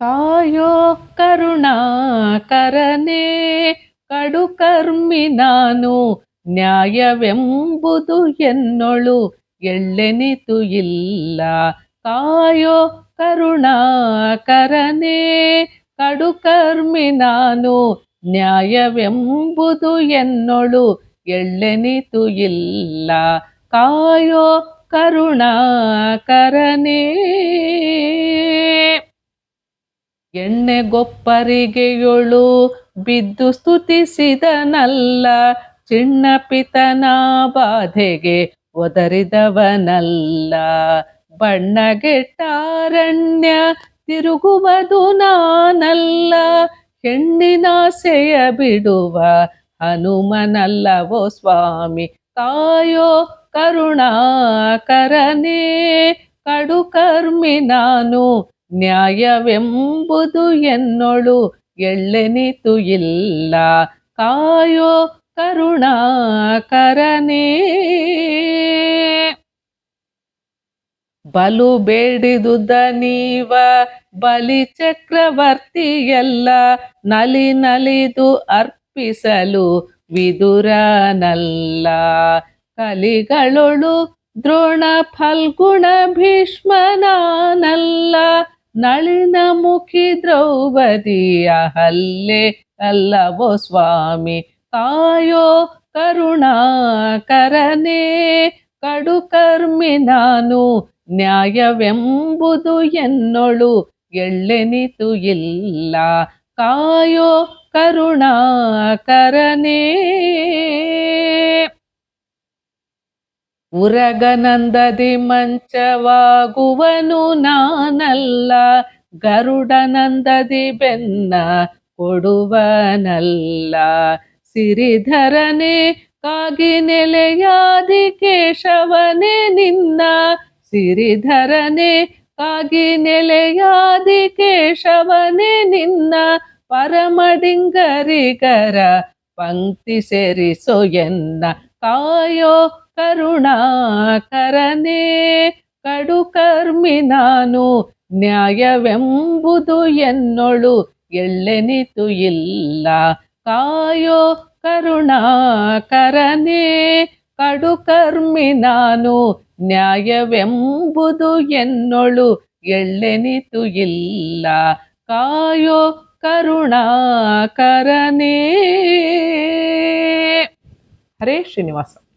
ಕಾಯೋ ಕರುಣಾಕರನೇ, ಕಡುಕರ್ಮಿ ನಾನು, ನ್ಯಾಯವೆಂಬುದು ಎನ್ನೊಳು ಎಳ್ಳೆನಿತು ಇಲ್ಲ. ಕಾಯೋ ಕರುಣಾಕರನೇ, ಕಡುಕರ್ಮಿ ನಾನು, ನ್ಯಾಯವೆಂಬುದು ಎನ್ನೊಳು ಎಳ್ಳೆನಿತು ಇಲ್ಲ. ಕಾಯೋ ಕರುಣಾಕರನೇ. ಎಣ್ಣೆಗೊಪ್ಪರಿಗೆಯೊಳು ಬಿದ್ದು ಸ್ತುತಿಸಿದನಲ್ಲ, ಚಿಣ್ಣಪಿತನ ಬಾಧೆಗೆ ಒದರಿದವನಲ್ಲ. ಬಣ್ಣಗೆಟ್ಟಾರಣ್ಯ ತಿರುಗುವುದು ನಾನಲ್ಲ, ಹೆಣ್ಣಿನಾಸೆಯ ಬಿಡುವ ಹನುಮನಲ್ಲವೋ ಸ್ವಾಮಿ. ಕಾಯೋ ಕರುಣಾಕರನೇ, ಕಡುಕರ್ಮಿ ನಾನು, ನ್ಯಾಯವೆಂಬುದು ಎನ್ನೊಳು ಎಳ್ಳೆನಿತು ಇಲ್ಲ. ಕಾಯೋ ಕರುಣಾಕರನೇ. ಬಲು ಬೇಡಿದುದ ನೀವ ಬಲಿ ಚಕ್ರವರ್ತಿಯಲ್ಲ, ನಲಿ ನಲಿದು ಅರ್ಪಿಸಲು ವಿದುರನಲ್ಲ. ಕಲಿಗಳೊಳು ದ್ರೋಣ ಫಲ್ಗುಣ ಭೀಷ್ಮನಾನಲ್ಲ, ನಳಿನ ಮುಖಿ ದ್ರೌಪದಿಯ ಹಲ್ಲೆ ಅಲ್ಲವೋ ಸ್ವಾಮಿ. ಕಾಯೋ ಕರುಣಾಕರನೇ, ಕಡುಕರ್ಮಿ ನಾನು, ನ್ಯಾಯವೆಂಬುದು ಎನ್ನೊಳು ಎಳ್ಳೆನಿತು ಇಲ್ಲ. ಕಾಯೋ ಕರುಣಾಕರನೇ. ಉರಗನಂದದಿ ಮಂಚವಾಗುವನು ನಾನಲ್ಲ, ಗರುಡನಂದದಿ ಬೆನ್ನ ಕೊಡುವನಲ್ಲ. ಸಿರಿಧರನೇ ಕಾಗಿ ನೆಲೆಯಾದಿ ಕೇಶವನೇ ನಿನ್ನ, ಸಿರಿಧರನೇ ಕಾಗಿ ನೆಲೆಯಾದಿ ಕೇಶವನೇ ನಿನ್ನ. ಪರಮಡಿಂಗರಿಗರ ಪಂಕ್ತಿ ಸೇರಿಸೋ ಎನ್ನ. ಕಾಯೋ ಕರುಣಾಕರನೇ, ಕಡುಕರ್ಮಿ ನಾನು, ನ್ಯಾಯವೆಂಬುದು ಎನ್ನೊಳು ಎಳ್ಳೆನಿತು ಇಲ್ಲ. ಕಾಯೋ ಕರುಣಾಕರನೇ, ಕಡುಕರ್ಮಿ ನಾನು, ನ್ಯಾಯವೆಂಬುದು ಎನ್ನೊಳು ಎಳ್ಳೆನಿತು ಇಲ್ಲ. ಕಾಯೋ ಕರುಣಾಕರನೇ. ಹರೇ ಶ್ರೀನಿವಾಸ.